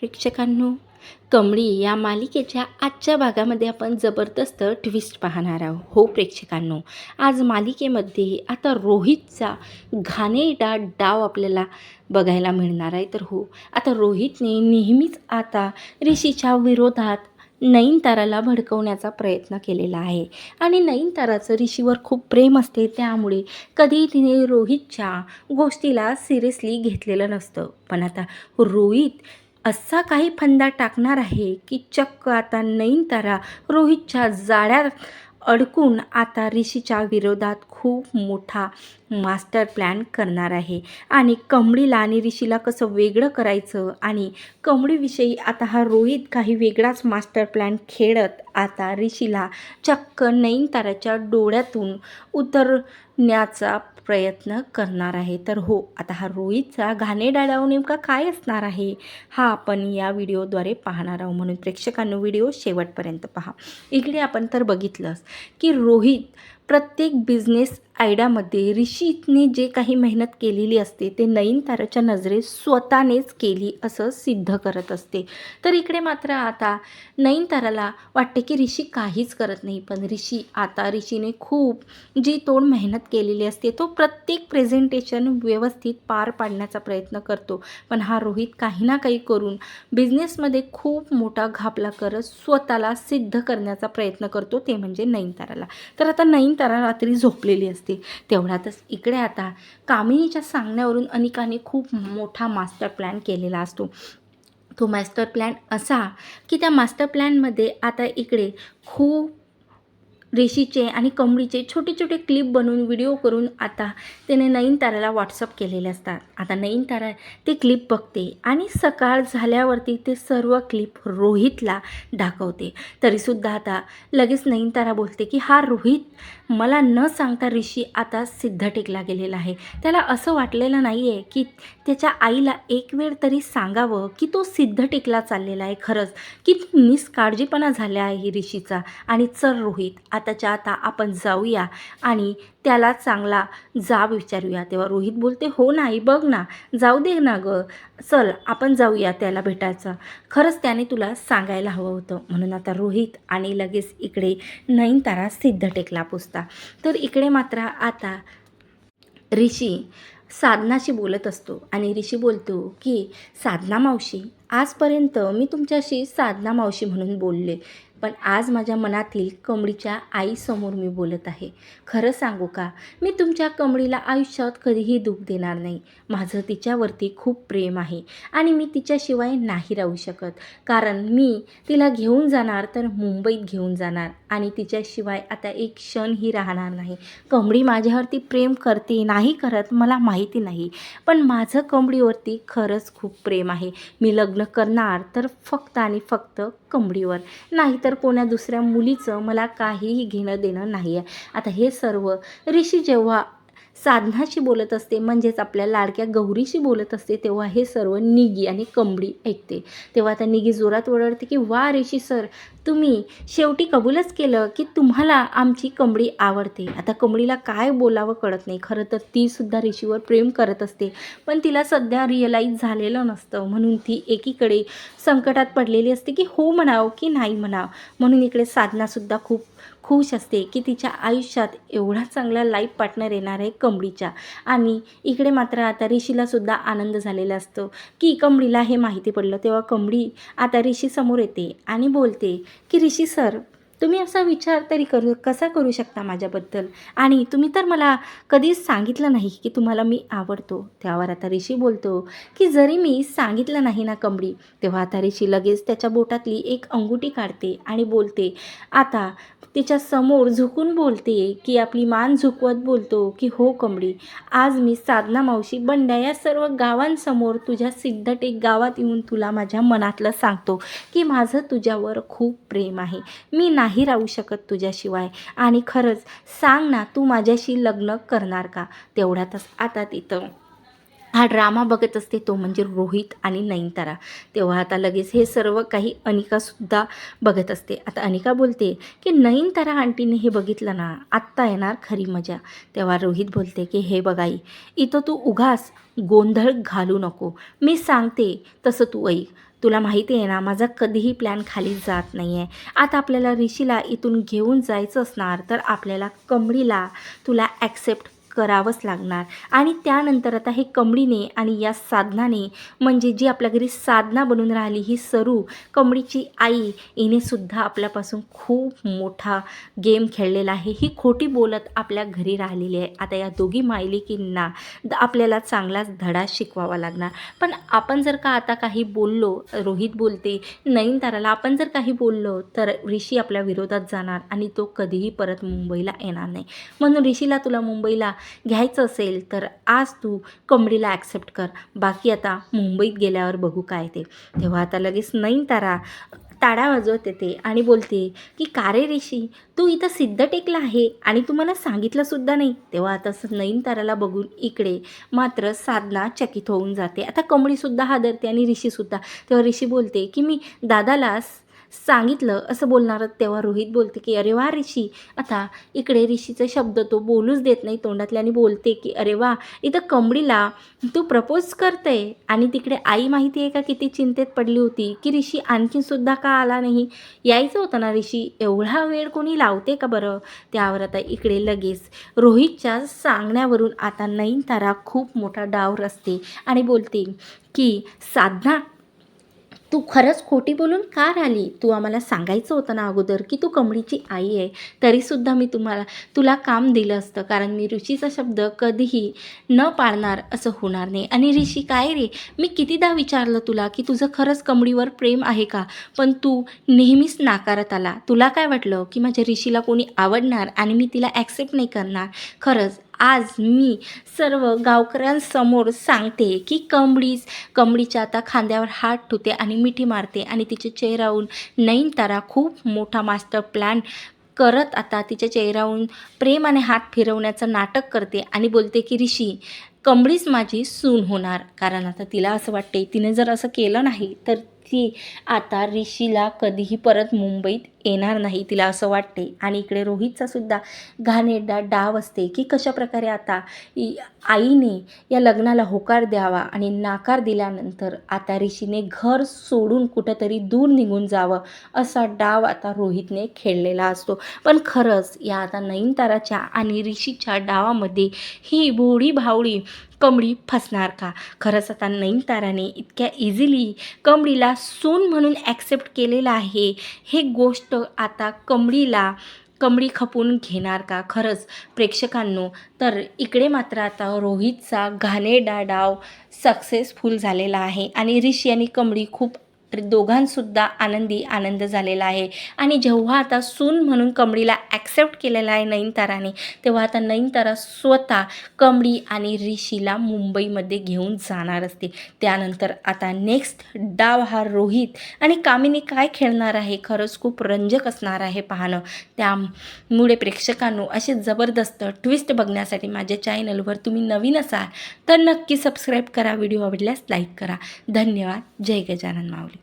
प्रेक्षकांनो, कमळी या मालिकेच्या आजच्या भागामध्ये आपण जबरदस्त ट्विस्ट पाहणार आहोत. हो प्रेक्षकांनो, आज मालिकेमध्ये आता रोहितचा घाणेरडा डाव आपल्याला बघायला मिळणार आहे. तर हो, आता रोहितने नेहमीच आता ऋषीच्या विरोधात नयनताराला भडकवण्याचा प्रयत्न केलेला आहे आणि नयनताराचं ऋषीवर खूप प्रेम असते, त्यामुळे कधी तिने रोहितच्या गोष्टीला सिरियसली घेतलेलं नसतं. पण आता रोहित असा काही फंदा टाकणार आहे की चक्क आता नयनतारा रोहितच्या जाळ्यात अडकून आता ऋषीच्या विरोधात खूप मोठा मास्टर प्लॅन करणार आहे आणि कमळीला आणि ऋषीला कसं वेगळं करायचं आणि कमळीविषयी आता हा रोहित काही वेगळाच मास्टर प्लॅन खेळत आता ऋषीला चक्क नयनताराच्या डोळ्यातून उतरण्याचा प्रयत्न करणार आहे. तर हो, आता हा रोहितचा घाणेरडा डाव नेमका काय असणार आहे हा आपण या व्हिडिओद्वारे पाहणार आहोत, म्हणून प्रेक्षकांनो व्हिडिओ शेवटपर्यंत पहा. इकडे आपण तर बघितलंच की रोहित प्रत्येक बिझनेस आयडियामध्ये ऋषीने जे काही मेहनत केलेली असते ते नयनताराच्या नजरेत स्वतःनेच केली असं सिद्ध करत असते. तर इकडे मात्र आता नयनताराला वाटते की ऋषी काहीच करत नाही, पण ऋषीने खूप जी तोड मेहनत केलेली असते तो प्रत्येक प्रेझेंटेशन व्यवस्थित पार पाडण्याचा प्रयत्न करतो. पण हा रोहित काही ना काही करून बिझनेसमध्ये खूप मोठा घापला करत स्वतःला सिद्ध करण्याचा प्रयत्न करतो, ते म्हणजे नयनताराला. तर आता नयनतारा रात्री झोपलेली असते. तेवढ्यातच इकडे आता कामिनीच्या सांगण्यावरून अनिकाने खूप मोठा मास्टर प्लॅन केलेला असतो. तो मास्टर प्लॅन असा की त्या मास्टर प्लॅनमध्ये आता इकडे खूप ऋषीचे आणि कमळीचे छोटे छोटे क्लिप बनवून व्हिडिओ करून आता त्याने नयनताराला व्हॉट्सअप केलेले असतात. आता नयनतारा ते क्लिप बघते आणि सकाळ झाल्यावरती ते सर्व क्लिप रोहितला दाखवते. तरीसुद्धा आता लगेच नयनतारा बोलते की हा रोहित मला न सांगता ऋषी आता सिद्ध टेकला गेलेला आहे. त्याला असं वाटलेलं नाही आहे की त्याच्या आईला एक वेळ तरी सांगावं की तो सिद्ध टेकला चाललेला आहे. खरंच किती निष्काळजीपणा झाला आहे ऋषीचा. आणि चल रोहित, आताच्या आता आपण जाऊया आणि त्याला चांगला जाब विचारूया. तेव्हा रोहित बोलते, हो नाही बघ ना, जाऊ दे ना गं, चल आपण जाऊया त्याला भेटायचं, खरंच त्याने तुला सांगायला हवं होतं. म्हणून आता रोहित आणि लगेच इकडे नयनतारा सिद्ध टेकला पुसता. तर इकडे मात्र आता ऋषी साधनाशी बोलत असतो आणि ऋषी बोलतो की साधना मावशी, आजपर्यंत मी तुमच्याशी साधना मावशी म्हणून बोलले, पण आज माझ्या मनातील कमळीच्या आईसमोर मी बोलत आहे. खरं सांगू का, मी तुमच्या कमळीला आयुष्यात कधीही दुःख देणार नाही. माझं तिच्यावरती खूप प्रेम आहे आणि मी तिच्याशिवाय नाही राहू शकत, कारण मी तिला घेऊन जाणार तर मुंबईत घेऊन जाणार आणि तिच्याशिवाय आता एक क्षणही राहणार नाही. कमळी माझ्यावरती प्रेम करते नाही करत मला माहिती नाही, पण माझं कमळीवरती खरंच खूप प्रेम आहे. मी लग्न करणार तर फक्त आणि फक्त कमळीवर, नाहीतर कोणा दुसऱ्या मुलीचं मला काहीही घेणं देणं नाही आहे. आता हे सर्व ऋषी जेव्हा साधनाशी बोलत असते, म्हणजेच आपल्या लाडक्या गौरीशी बोलत असते, तेव्हा हे सर्व निगी आणि कमळी ऐकते. तेव्हा आता निगी जोरात ओरडते की वा ऋषी सर, तुम्ही शेवटी कबूलच केलं की तुम्हाला आमची कमळी आवडते. आता कमळीला काय बोलावं कळत नाही. खरं तर तीसुद्धा ऋषीवर प्रेम करत असते, पण तिला सध्या रिअलाईज झालेलं नसतं, म्हणून ती एकीकडे संकटात पडलेली असते की हो म्हणावं की नाही म्हणावं. म्हणून इकडे साधनासुद्धा खूप खुश असते की तिच्या आयुष्यात एवढा चांगला लाईफ पार्टनर येणार आहे कमळीच्या. आणि इकडे मात्र आता ऋषीलासुद्धा आनंद झालेला असतो की कमळीला हे माहिती पडलं. तेव्हा कमळी आता ऋषीसमोर येते आणि बोलते की ऋषी सर, तुम्ही असा विचार तरी कसा करू शकता माझ्याबद्दल, आणि तुम्ही तर मला कधीच सांगितलं नाही की तुम्हाला मी आवडतो. त्यावर आता ऋषी बोलतो की जरी मी सांगितलं नाही ना कमळी, तेव्हा आता ऋषी लगेच त्याच्या बोटातली एक अंगुठी काढते आणि बोलते, आता तिच्या समोर झुकून बोलते की आपली मान झुकवत बोलतो की हो कमळी, आज मी साधना मावशी बंड्या या सर्व गावांसमोर तुझ्या सिद्धटेक गावात येऊन तुला माझ्या मनातलं सांगतो की माझं तुझ्यावर खूप प्रेम आहे. मी नाही राहू शकत तुझ्याशिवाय, आणि खरंच सांग ना, तू माझ्याशी लग्न करणार का. तेवढ्यातच आता तिथं हा ड्रामा बघत असते, तो म्हणजे रोहित आणि नयनतारा. तेव्हा आता लगेच हे सर्व काही अनिकासुद्धा बघत असते. आता अनिका बोलते की नयनतारा आंटीने हे बघितलं ना, आत्ता येणार खरी मजा. तेव्हा रोहित बोलते की हे बघाई, इथं तू उगाच गोंधळ घालू नको, मी सांगते तसं तू ऐक. तुला माहिती आहे ना, माझा कधीही प्लॅन खाली जात नाही आहे. आता आपल्याला ऋषीला इथून घेऊन जायचं असणार तर आपल्याला कमळीला तुला ॲक्सेप्ट करावंच लागणार. आणि त्यानंतर आता हे कमळीने आणि या साधनाने, म्हणजे जी आपल्या घरी साधना बनून राहिली ही सरू, कमळीची आई, हिनेसुद्धा आपल्यापासून खूप मोठा गेम खेळलेला आहे. ही खोटी बोलत आपल्या घरी राहिलेली आहे. आता या दोघी मायलेकींना आपल्याला चांगलाच धडा शिकवावा लागणार. पण आपण जर का आता काही बोललो, रोहित बोलते नयनताराला, आपण जर काही बोललो तर ऋषी आपल्या विरोधात जाणार आणि तो कधीही परत मुंबईला येणार नाही. म्हणून ऋषीला तुला मुंबईला घ्यायचं असेल तर आज तू कमळीला ॲक्सेप्ट कर, बाकी आता मुंबईत गेल्यावर बघू काय ते. तेव्हा आता लगेच नयनतारा टाळ्या वाजवत येते आणि बोलते की का रे ऋषी, तू इथं सिद्ध टेकला आहे आणि तू मला सांगितलंसुद्धा नाही. तेव्हा आता नयनताराला बघून इकडे मात्र साधना चकित होऊन जाते. आता कमळीसुद्धा हादरते आणि ऋषीसुद्धा. तेव्हा ऋषी बोलते की मी दादाला सांगितलं असं बोलणार. तेव्हा रोहित बोलते की अरे वा ऋषी. आता इकडे ऋषीचे शब्द तो बोलूच देत नाही तोंडातले आणि बोलते की अरे वा, इथं कमळीला तू प्रपोज करते. आणि तिकडे आई माहिती आहे का किती चिंतेत पडली होती की ऋषी आणखीनसुद्धा का आला नाही, यायचं होतं ना ऋषी, एवढा वेळ कोणी लावते का बरं. त्यावर आता इकडे लगेच रोहितच्या सांगण्यावरून आता नयनतारा खूप मोठा डाव रचते आणि बोलते की साधना, तू खरंच खोटी बोलून का राहिली. तू आम्हाला सांगायचं होतं ना अगोदर की तू कमळीची आई आहे, तरीसुद्धा मी तुला काम दिलं असतं, कारण मी ऋषीचा शब्द कधीही न पाळणार असं होणार नाही. आणि ऋषी काय रे, मी कितीदा विचारलं तुला की तुझं खरंच कमळीवर प्रेम आहे का, पण तू नेहमीच नाकारत आला. तुला काय वाटलं की माझ्या ऋषीला कोणी आवडणार आणि मी तिला ॲक्सेप्ट नाही करणार. खरंच आज मी सर्व गावकऱ्यांसमोर सांगते की कमळीच्या आता खांद्यावर हात ठेवते आणि मिठी मारते आणि तिच्या चेहऱ्याहून नयनतारा खूप मोठा मास्टर प्लॅन करत आता तिच्या चेहऱ्याहून प्रेमाने हात फिरवण्याचं नाटक करते आणि बोलते की ऋषी, कमळीच माझी सून होणार. कारण आता तिला असं वाटते तिने जर असं केलं नाही तर ती आता ऋषीला कधीही परत मुंबईत येणार नाही, तिला असं वाटते. आणि इकडे रोहितचा सुद्धा घाणेरडा डाव असते की कशाप्रकारे आता आईने या लग्नाला होकार द्यावा आणि नाकार दिल्यानंतर आता ऋषीने घर सोडून कुठंतरी दूर निघून जावं, असा डाव आता रोहितने खेळलेला असतो. पण खरंच या आता नयनताराच्या आणि ऋषीच्या डावामध्ये ही भोळी भावळी कमळी फसणार का. खरंच आता नयनताराने इतक्या इझिली कमळीला सून म्हणून ॲक्सेप्ट केलेलं आहे, हे गोष्ट आता कमळी खपून घेणार का. खरंच प्रेक्षकांनो, तर इकडे मात्र आता रोहितचा घाणेरडा डाव सक्सेसफुल झालेला आहे आणि ऋषी आणि कमळी खूप दोघांसुद्धा आनंद झालेला आहे. आणि जेव्हा आता सून म्हणून कमळीला ॲक्सेप्ट केलेला आहे नयनताराने, तेव्हा आता नयनतारा स्वतः कमळी आणि ऋषीला मुंबईमध्ये घेऊन जाणार असते. त्यानंतर आता नेक्स्ट डाव हा रोहित आणि कामिनी काय खेळणार आहे, खरंच खूप रंजक असणार आहे पाहणं. त्यामुळे प्रेक्षकांनो, असे जबरदस्त ट्विस्ट बघण्यासाठी माझ्या चॅनलवर तुम्ही नवीन असाल तर नक्की सबस्क्राईब करा, व्हिडिओ आवडल्यास लाईक करा. धन्यवाद. जय गजानन माऊली.